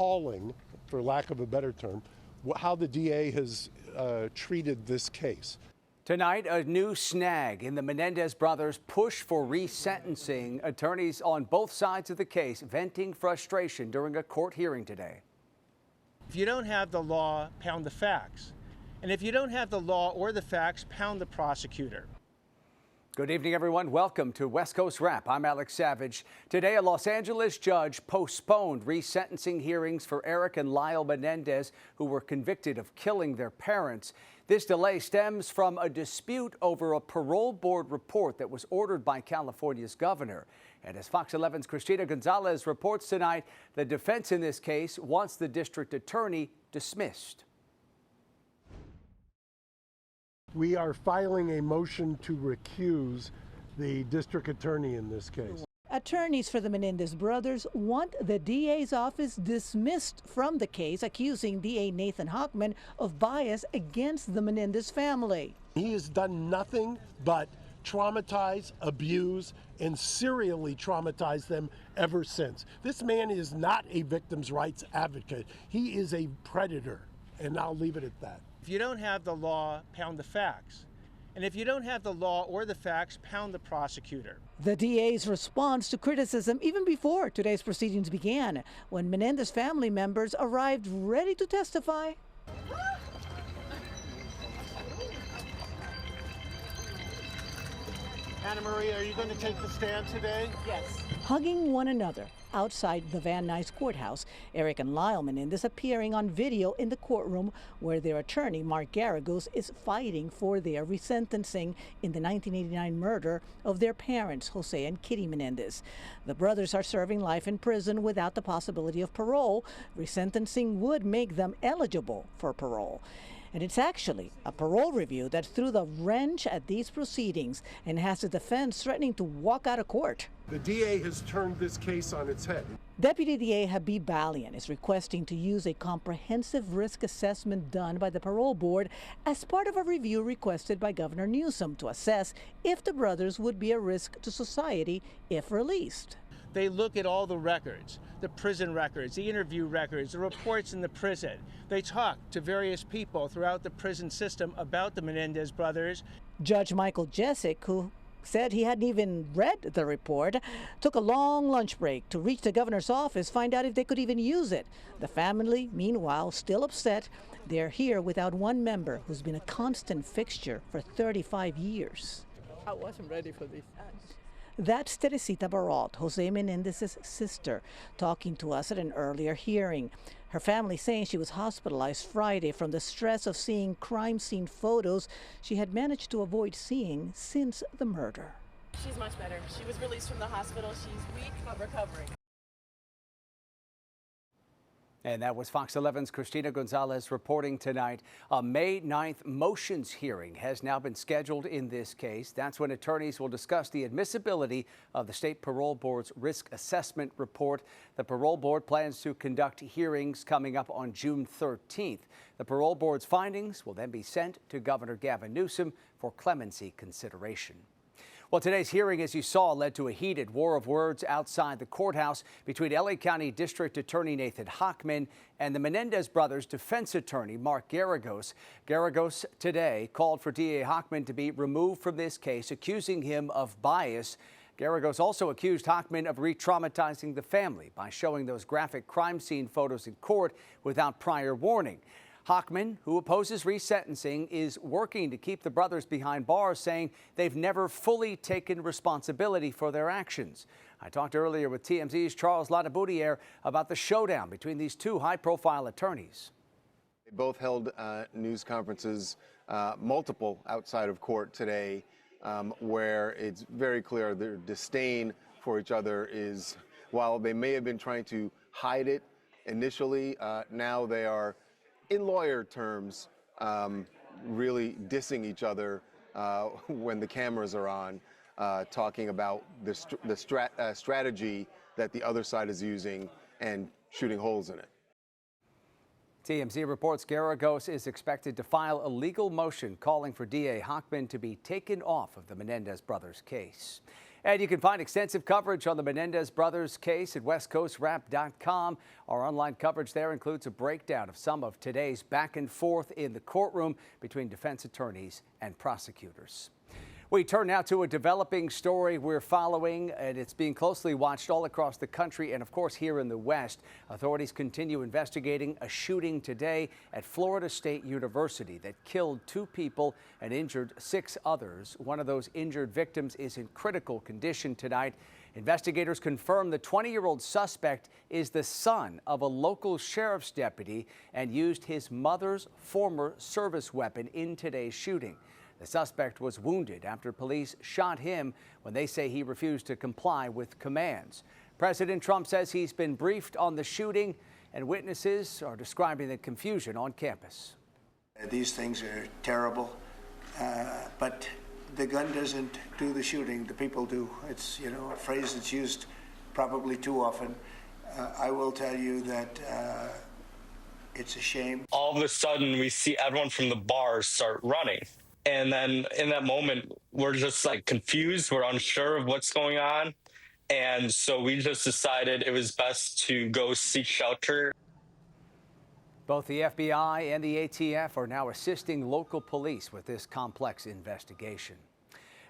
appalling, for lack of a better term, how the DA has treated this case. Tonight, a new snag in the Menendez brothers' push for resentencing. Attorneys on both sides of the case venting frustration during a court hearing today. If you don't have the law, pound the facts. And if you don't have the law or the facts, pound the prosecutor. Good evening, everyone. Welcome to West Coast Wrap. I'm Alex Savage. Today, a Los Angeles judge postponed resentencing hearings for Eric and Lyle Menendez, who were convicted of killing their parents. This delay stems from a dispute over a parole board report that was ordered by California's governor. And as Fox 11's Christina Gonzalez reports tonight, the defense in this case wants the district attorney dismissed. We are filing a motion to recuse the district attorney in this case. Attorneys for the Menendez brothers want the DA's office dismissed from the case, accusing DA Nathan Hochman of bias against the Menendez family. He has done nothing but traumatize, abuse, and serially traumatize them ever since. This man is not a victims' rights advocate. He is a predator, and I'll leave it at that. If you don't have the law, pound the facts. And if you don't have the law or the facts, pound the prosecutor. The DA's response to criticism even before today's proceedings began, when Menendez family members arrived ready to testify. Anna Marie, are you going to take the stand today? Yes. Hugging one another outside the Van Nuys courthouse, Eric and Lyle Menendez appearing on video in the courtroom where their attorney, Mark Garagos, is fighting for their resentencing in the 1989 murder of their parents, Jose and Kitty Menendez. The brothers are serving life in prison without the possibility of parole. Resentencing would make them eligible for parole. And it's actually a parole review that threw the wrench at these proceedings and has the defense threatening to walk out of court. The DA has turned this case on its head. Deputy DA Habib Balian is requesting to use a comprehensive risk assessment done by the parole board as part of a review requested by Governor Newsom to assess if the brothers would be a risk to society if released. They look at all the records, the prison records, the interview records, the reports in the prison. They talk to various people throughout the prison system about the Menendez brothers. Judge Michael Jessic, who said he hadn't even read the report, took a long lunch break to reach the governor's office, find out if they could even use it. The family, meanwhile, still upset. They're here without one member who's been a constant fixture for 35 years. I wasn't ready for this. That's Teresita Barot, Jose Menendez's sister, talking to us at an earlier hearing. Her family saying she was hospitalized Friday from the stress of seeing crime scene photos she had managed to avoid seeing since the murder. She's much better. She was released from the hospital. She's weak but recovering. And that was Fox 11's Christina Gonzalez reporting tonight. A May 9th motions hearing has now been scheduled in this case. That's when attorneys will discuss the admissibility of the state parole board's risk assessment report. The parole board plans to conduct hearings coming up on June 13th. The parole board's findings will then be sent to Governor Gavin Newsom for clemency consideration. Well, today's hearing, as you saw, led to a heated war of words outside the courthouse between LA County District Attorney Nathan Hochman and the Menendez brothers' defense attorney, Mark Garagos. Garagos today called for DA Hochman to be removed from this case, accusing him of bias. Garagos also accused Hochman of re-traumatizing the family by showing those graphic crime scene photos in court without prior warning. Hochman, who opposes resentencing, is working to keep the brothers behind bars, saying they've never fully taken responsibility for their actions. I talked earlier with TMZ's Charles Ladaboudiere about the showdown between these two high-profile attorneys. They both held news conferences, multiple outside of court today, where it's very clear their disdain for each other is, while they may have been trying to hide it initially, now they are, in lawyer terms, really dissing each other when the cameras are on, talking about the strategy that the other side is using and shooting holes in it. TMZ reports Garagos is expected to file a legal motion calling for DA Hochman to be taken off of the Menendez brothers' case. And you can find extensive coverage on the Menendez brothers case at westcoastrap.com. Our online coverage there includes a breakdown of some of today's back and forth in the courtroom between defense attorneys and prosecutors. We turn now to a developing story we're following, and it's being closely watched all across the country and, of course, here in the West. Authorities continue investigating a shooting today at Florida State University that killed 2 people and injured 6 others. One of those injured victims is in critical condition tonight. Investigators confirm the 20-year-old suspect is the son of a local sheriff's deputy and used his mother's former service weapon in today's shooting. The suspect was wounded after police shot him when they say he refused to comply with commands. President Trump says he's been briefed on the shooting, and witnesses are describing the confusion on campus. These things are terrible, but the gun doesn't do the shooting. The people do. It's, a phrase that's used probably too often. I will tell you that it's a shame. All of a sudden, we see everyone from the bars start running. And then in that moment, we're just confused. We're unsure of what's going on. And so we just decided it was best to go seek shelter. Both the FBI and the ATF are now assisting local police with this complex investigation.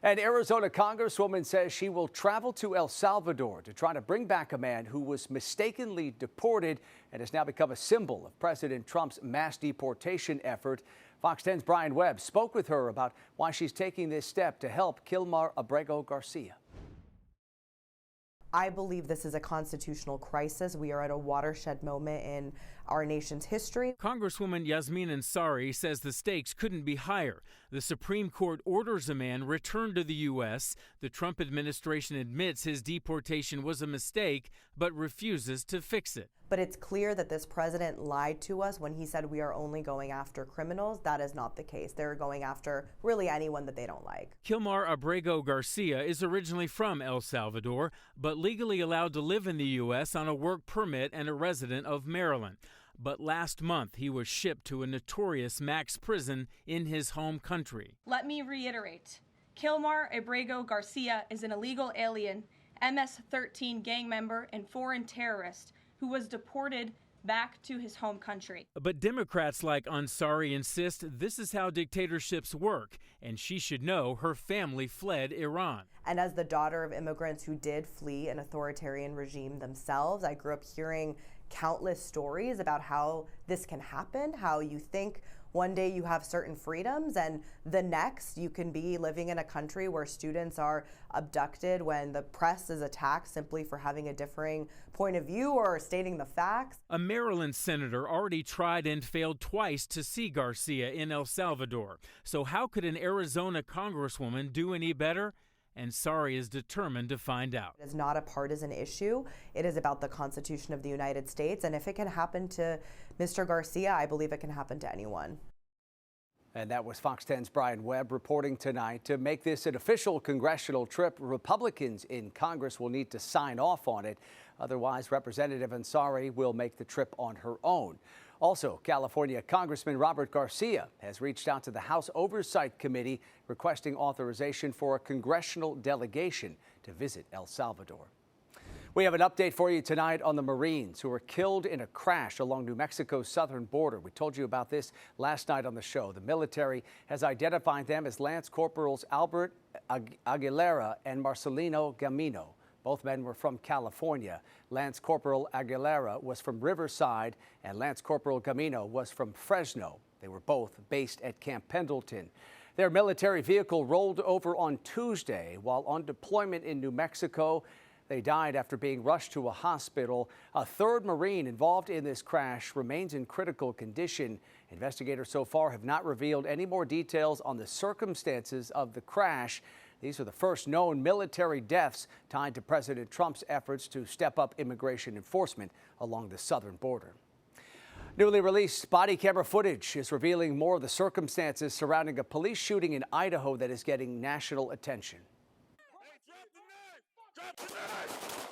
An Arizona congresswoman says she will travel to El Salvador to try to bring back a man who was mistakenly deported and has now become a symbol of President Trump's mass deportation effort. Fox 10's Brian Webb spoke with her about why she's taking this step to help Kilmar Abrego Garcia. I believe this is a constitutional crisis. We are at a watershed moment in our nation's history. Congresswoman Yasmin Ansari says the stakes couldn't be higher. The Supreme Court orders a man returned to the U.S. The Trump administration admits his deportation was a mistake, but refuses to fix it. But it's clear that this president lied to us when he said we are only going after criminals. That is not the case. They're going after really anyone that they don't like. Kilmar Abrego Garcia is originally from El Salvador, but legally allowed to live in the U.S. on a work permit and a resident of Maryland. But last month, he was shipped to a notorious max prison in his home country. Let me reiterate. Kilmar Abrego Garcia is an illegal alien, MS-13 gang member, and foreign terrorist who was deported back to his home country. But Democrats like Ansari insist this is how dictatorships work, and she should know her family fled Iran. And as the daughter of immigrants who did flee an authoritarian regime themselves, I grew up hearing countless stories about how this can happen, how you think one day you have certain freedoms and the next you can be living in a country where students are abducted, when the press is attacked simply for having a differing point of view or stating the facts. A Maryland senator already tried and failed twice to see Garcia in El Salvador. So how could an Arizona congresswoman do any better? Ansari is determined to find out. It is not a partisan issue. It is about the Constitution of the United States. And if it can happen to Mr. Garcia, I believe it can happen to anyone. And that was Fox 10's Brian Webb reporting tonight. To make this an official congressional trip, Republicans in Congress will need to sign off on it. Otherwise, Representative Ansari will make the trip on her own. Also, California Congressman Robert Garcia has reached out to the House Oversight Committee requesting authorization for a congressional delegation to visit El Salvador. We have an update for you tonight on the Marines who were killed in a crash along New Mexico's southern border. We told you about this last night on the show. The military has identified them as Lance Corporals Albert Aguilera and Marcelino Gamino. Both men were from California. Lance Corporal Aguilera was from Riverside, and Lance Corporal Gamino was from Fresno. They were both based at Camp Pendleton. Their military vehicle rolled over on Tuesday while on deployment in New Mexico. They died after being rushed to a hospital. A third Marine involved in this crash remains in critical condition. Investigators so far have not revealed any more details on the circumstances of the crash. These are the first known military deaths tied to President Trump's efforts to step up immigration enforcement along the southern border. Newly released body camera footage is revealing more of the circumstances surrounding a police shooting in Idaho that is getting national attention. Drop the knife!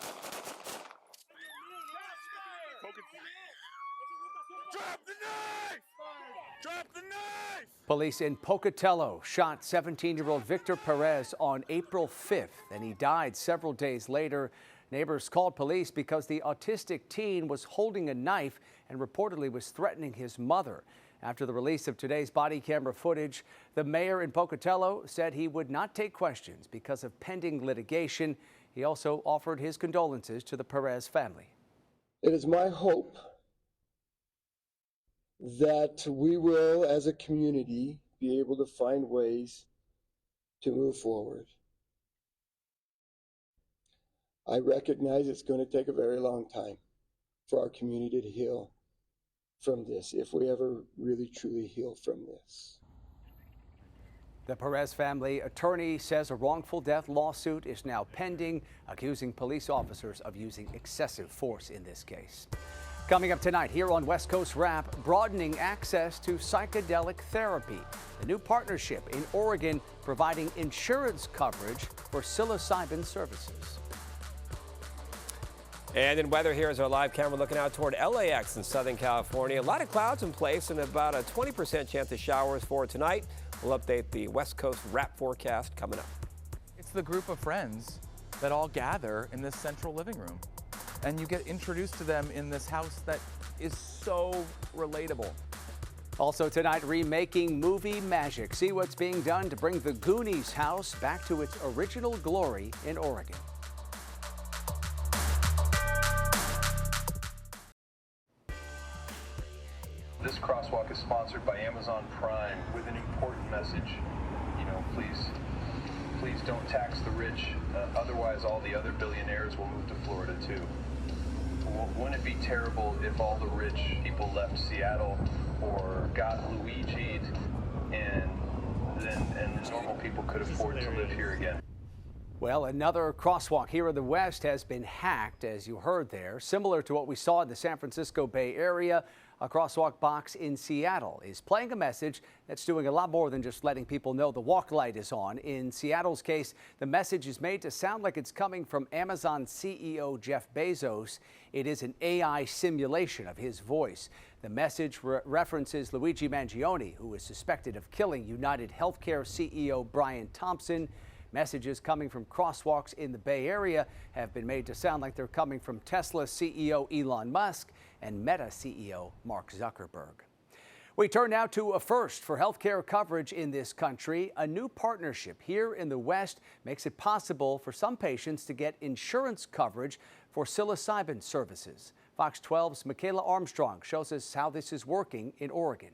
Drop the knife! Drop the knife! Police in Pocatello shot 17-year-old Victor Perez on April 5th, and he died several days later. Neighbors called police because the autistic teen was holding a knife and reportedly was threatening his mother. After the release of today's body camera footage, the mayor in Pocatello said he would not take questions because of pending litigation. He also offered his condolences to the Perez family. It is my hope that we will, as a community, be able to find ways to move forward. I recognize it's going to take a very long time for our community to heal from this, if we ever really truly heal from this. The Perez family attorney says a wrongful death lawsuit is now pending, accusing police officers of using excessive force in this case. Coming up tonight here on West Coast Wrap, broadening access to psychedelic therapy. The new partnership in Oregon providing insurance coverage for psilocybin services. And in weather, here is our live camera looking out toward LAX in Southern California. A lot of clouds in place and about a 20% chance of showers for tonight. We'll update the West Coast Wrap forecast coming up. It's the group of friends that all gather in this central living room. And you get introduced to them in this house that is so relatable. Also tonight, remaking movie magic. See what's being done to bring the Goonies house back to its original glory in Oregon. This crosswalk is sponsored by Amazon Prime with an important message. You know, please don't tax the rich. Otherwise, all the other billionaires will move to Florida too. Wouldn't it be terrible if all the rich people left Seattle or got Luigi'd and the normal people could afford to live here again? Well, another crosswalk here in the West has been hacked, as you heard there. Similar to what we saw in the San Francisco Bay Area, a crosswalk box in Seattle is playing a message that's doing a lot more than just letting people know the walk light is on. In Seattle's case, the message is made to sound like it's coming from Amazon CEO Jeff Bezos. It is an AI simulation of his voice. The message references Luigi Mangione, who is suspected of killing United Healthcare CEO Brian Thompson. Messages coming from crosswalks in the Bay Area have been made to sound like they're coming from Tesla CEO Elon Musk and Meta CEO Mark Zuckerberg. We turn now to a first for healthcare coverage in this country. A new partnership here in the West makes it possible for some patients to get insurance coverage for psilocybin services. Fox 12's Michaela Armstrong shows us how this is working in Oregon.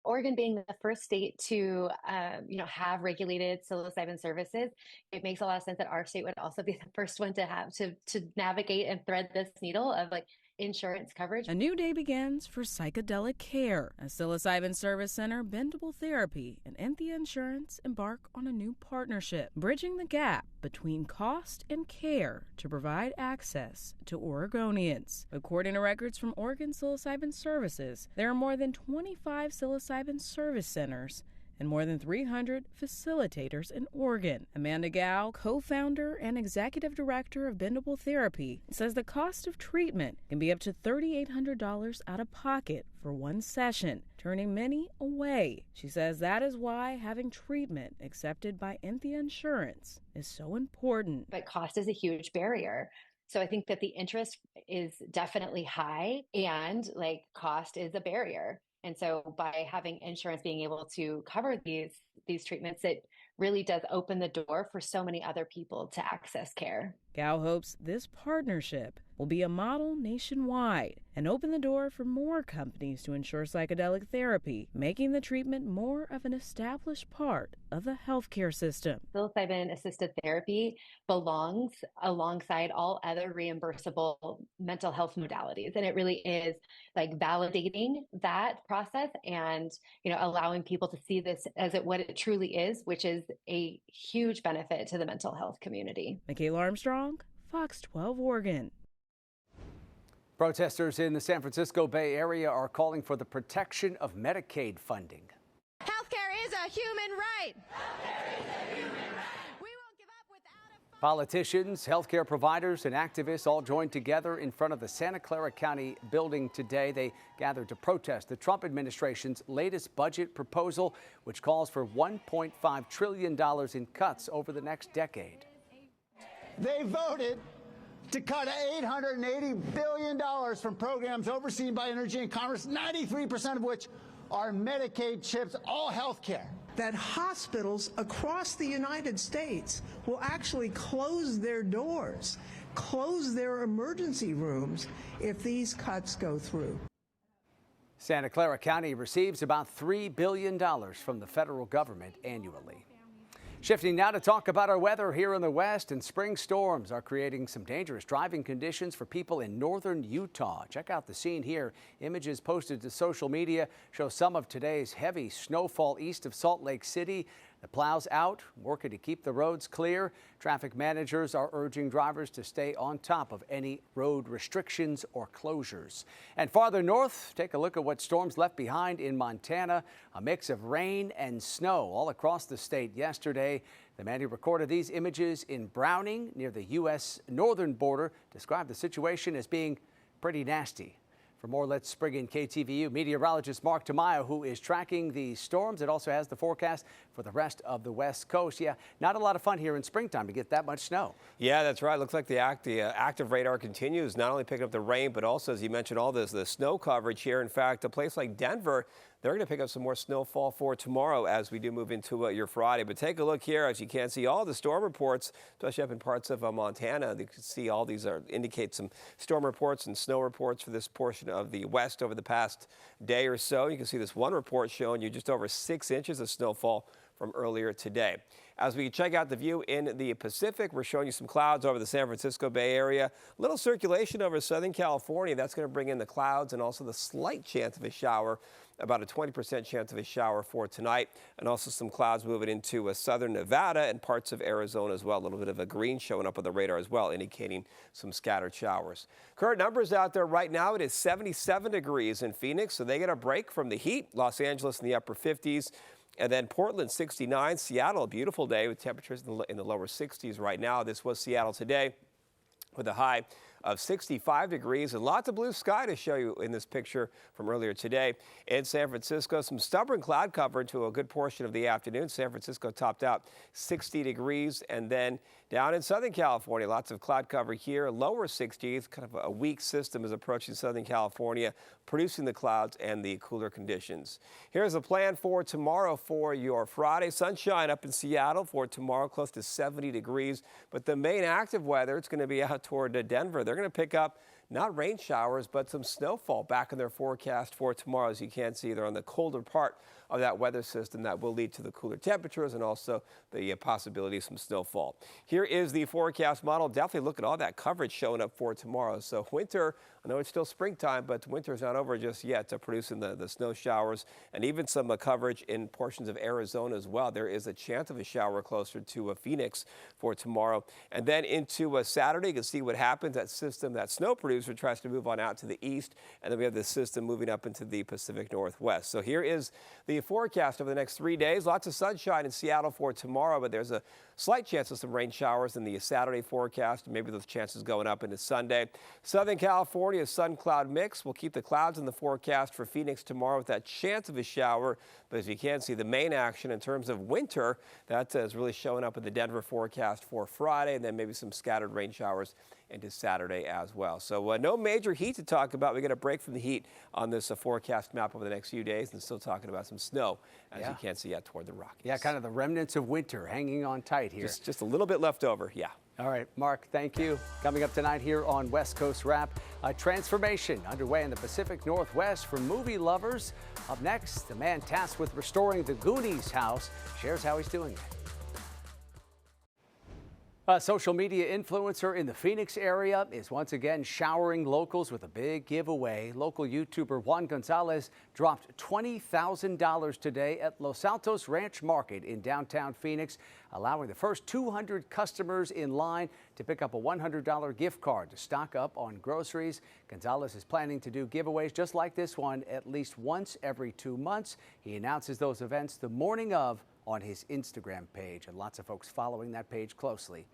Oregon being the first state to, have regulated psilocybin services, it makes a lot of sense that our state would also be the first one to have to navigate and thread this needle of insurance coverage. A new day begins for psychedelic care. A psilocybin service center, Bendable Therapy, and Enthia Insurance embark on a new partnership, bridging the gap between cost and care to provide access to Oregonians. According to records from Oregon Psilocybin Services, there are more than 25 psilocybin service centers and more than 300 facilitators in Oregon. Amanda Gao, co-founder and executive director of Bendable Therapy, says the cost of treatment can be up to $3,800 out of pocket for one session, turning many away. She says that is why having treatment accepted by Enthia Insurance is so important. But cost is a huge barrier. So I think that the interest is definitely high and cost is a barrier. And so by having insurance being able to cover these treatments, it really does open the door for so many other people to access care. Gao hopes this partnership will be a model nationwide and open the door for more companies to insure psychedelic therapy, making the treatment more of an established part of the healthcare system. Psilocybin-assisted therapy belongs alongside all other reimbursable mental health modalities. And it really is validating that process and, allowing people to see this as what it truly is, which is a huge benefit to the mental health community. Michaela Armstrong, Fox 12 Oregon. Protesters in the San Francisco Bay Area are calling for the protection of Medicaid funding. Healthcare is a human right. Healthcare is a human right. We won't give up without a fight. Politicians, healthcare providers, and activists all joined together in front of the Santa Clara County building today. They gathered to protest the Trump administration's latest budget proposal, which calls for $1.5 trillion in cuts over the next decade. They voted to cut $880 billion from programs overseen by Energy and Commerce, 93% of which are Medicaid chips, all health care. That hospitals across the United States will actually close their doors, close their emergency rooms if these cuts go through. Santa Clara County receives about $3 billion from the federal government annually. Shifting now to talk about our weather here in the West, and spring storms are creating some dangerous driving conditions for people in northern Utah. Check out the scene here. Images posted to social media show some of today's heavy snowfall east of Salt Lake City. The plows out, working to keep the roads clear. Traffic managers are urging drivers to stay on top of any road restrictions or closures. And farther north, take a look at what storms left behind in Montana. A mix of rain and snow all across the state yesterday. The man who recorded these images in Browning near the U.S. northern border described the situation as being pretty nasty. For more, let's bring in KTVU meteorologist Mark Tamayo, who is tracking the storms. It also has the forecast for the rest of the West Coast. Yeah, not a lot of fun here in springtime to get that much snow. Yeah, that's right. Looks like the active radar continues, not only picking up the rain, but also, as you mentioned, all the snow coverage here. In fact, a place like Denver, they're going to pick up some more snowfall for tomorrow as we do move into your Friday. But take a look here. As you can see, all the storm reports, especially up in parts of Montana, you can see all these indicate some storm reports and snow reports for this portion of the West over the past day or so. You can see this one report showing you just over 6 inches of snowfall from earlier today. As we check out the view in the Pacific, we're showing you some clouds over the San Francisco Bay Area. Little circulation over Southern California. That's going to bring in the clouds and also the slight chance of a shower. About a 20% chance of a shower for tonight, and also some clouds moving into southern Nevada and parts of Arizona as well. A little bit of a green showing up on the radar as well, indicating some scattered showers. Current numbers out there right now, it is 77 degrees in Phoenix, so they get a break from the heat. Los Angeles in the upper 50s. And then Portland 69, Seattle, a beautiful day with temperatures in the lower 60s right now. This was Seattle today with a high of 65 degrees and lots of blue sky to show you in this picture from earlier today. In San Francisco, some stubborn cloud cover to a good portion of the afternoon. San Francisco topped out 60 degrees. And then down in Southern California, lots of cloud cover here, lower 60s. Kind of a weak system is approaching Southern California, producing the clouds and the cooler conditions. Here's a plan for tomorrow for your Friday. Sunshine up in Seattle for tomorrow, close to 70 degrees. But the main active weather, it's going to be out toward Denver. They're going to pick up not rain showers, but some snowfall back in their forecast for tomorrow. As you can see, they're on the colder part of that weather system that will lead to the cooler temperatures and also the possibility of some snowfall. Here is the forecast model. Definitely look at all that coverage showing up for tomorrow. So winter, I know it's still springtime, but winter's not over just yet, producing the snow showers and even some coverage in portions of Arizona as well. There is a chance of a shower closer to Phoenix for tomorrow. And then into Saturday, you can see what happens. That system, that snow producer, tries to move on out to the east, and then we have the system moving up into the Pacific Northwest. So here is the forecast over the next 3 days. Lots of sunshine in Seattle for tomorrow, but there's a slight chance of some rain showers in the Saturday forecast. Maybe those chances going up into Sunday. Southern California, sun-cloud mix. We'll keep the clouds in the forecast for Phoenix tomorrow with that chance of a shower. But as you can see, the main action in terms of winter, that is really showing up in the Denver forecast for Friday, and then maybe some scattered rain showers into Saturday as well. So no major heat to talk about. We get a break from the heat on this forecast map over the next few days, and still talking about some snow, as you can see out toward the Rockies. Yeah, kind of the remnants of winter hanging on tight here. Just a little bit left over, yeah. All right, Mark, thank you. Coming up tonight here on West Coast Wrap, a transformation underway in the Pacific Northwest for movie lovers. Up next, the man tasked with restoring the Goonies house shares how he's doing it. A social media influencer in the Phoenix area is once again showering locals with a big giveaway. Local YouTuber Juan Gonzalez dropped $20,000 today at Los Altos Ranch Market in downtown Phoenix, allowing the first 200 customers in line to pick up a $100 gift card to stock up on groceries. Gonzalez is planning to do giveaways just like this one at least once every 2 months. He announces those events the morning of on his Instagram page, and lots of folks following that page closely.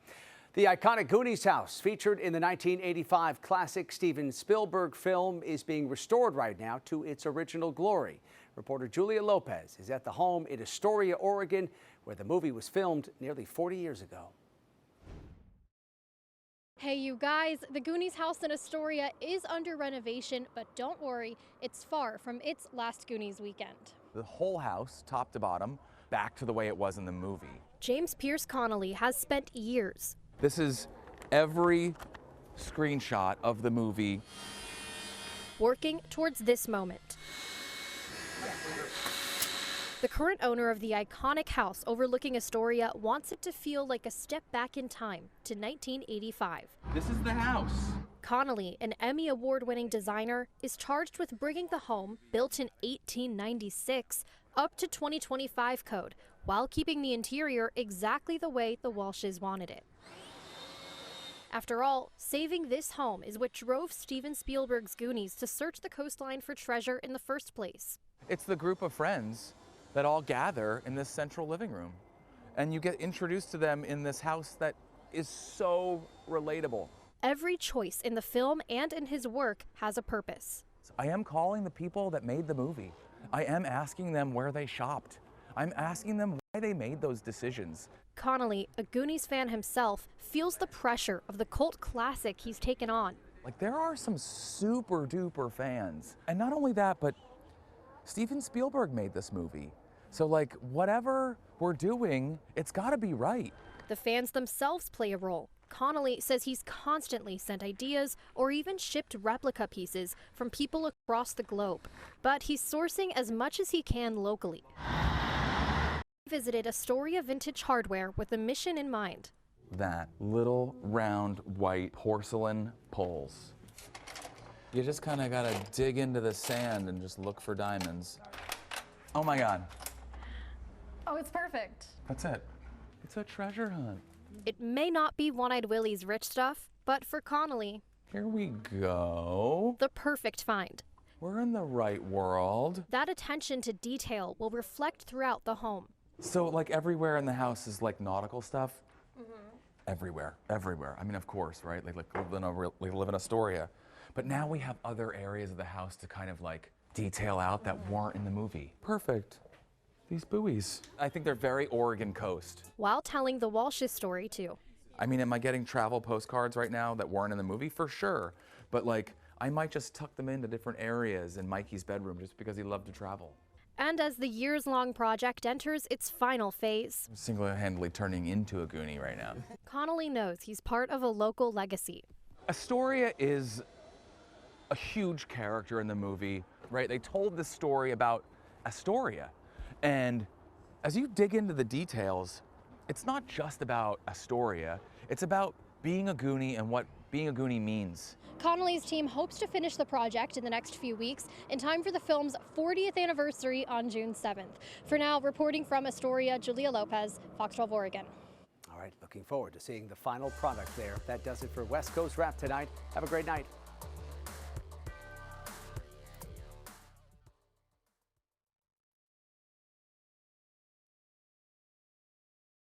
The iconic Goonies house, featured in the 1985 classic Steven Spielberg film, is being restored right now to its original glory. Reporter Julia Lopez is at the home in Astoria, Oregon, where the movie was filmed nearly 40 years ago. Hey, you guys, the Goonies house in Astoria is under renovation, but don't worry, it's far from its last Goonies weekend. The whole house, top to bottom, back to the way it was in the movie. James Pierce Connolly has spent years. This is every screenshot of the movie Working towards this moment. The current owner of the iconic house overlooking Astoria wants it to feel like a step back in time to 1985. This is the house. Connolly, an Emmy Award-winning designer, is charged with bringing the home, built in 1896, up to 2025 code, while keeping the interior exactly the way the Walshes wanted it. After all, saving this home is what drove Steven Spielberg's Goonies to search the coastline for treasure in the first place. It's the group of friends that all gather in this central living room. And you get introduced to them in this house that is so relatable. Every choice in the film and in his work has a purpose. I am calling the people that made the movie. I am asking them where they shopped. I'm asking them why they made those decisions. Connolly, a Goonies fan himself, feels the pressure of the cult classic he's taken on. Like, there are some super duper fans. And not only that, but Steven Spielberg made this movie. So like, whatever we're doing, it's gotta be right. The fans themselves play a role. Connolly says he's constantly sent ideas or even shipped replica pieces from people across the globe. But he's sourcing as much as he can locally. He visited Astoria Vintage Hardware with a mission in mind. That little round white porcelain poles. You just kind of gotta dig into the sand and just look for diamonds. Oh my God. Oh, it's perfect. That's it. It's a treasure hunt. It may not be One-Eyed Willie's rich stuff, but for Connolly, here we go. The perfect find. We're in the right world. That attention to detail will reflect throughout the home. So like everywhere in the house is like nautical stuff? Everywhere. I mean, of course, right? Like we live in Astoria. But now we have other areas of the house to kind of like detail out that weren't in the movie. Perfect. These buoys. I think they're very Oregon coast. While telling the Walsh's story too. I mean, am I getting travel postcards right now that weren't in the movie? For sure. But like, I might just tuck them into different areas in Mikey's bedroom just because he loved to travel. And as the years-long project enters its final phase, I'm single-handedly turning into a Goonie right now. Connolly knows he's part of a local legacy. Astoria is a huge character in the movie, right? They told this story about Astoria. And as you dig into the details, it's not just about Astoria, it's about being a Goonie and what being a Goonie means. Connolly's team hopes to finish the project in the next few weeks in time for the film's 40th anniversary on June 7th. For now, reporting from Astoria, Julia Lopez, Fox 12 Oregon. All right, looking forward to seeing the final product there. That does it for West Coast Wrap tonight. Have a great night.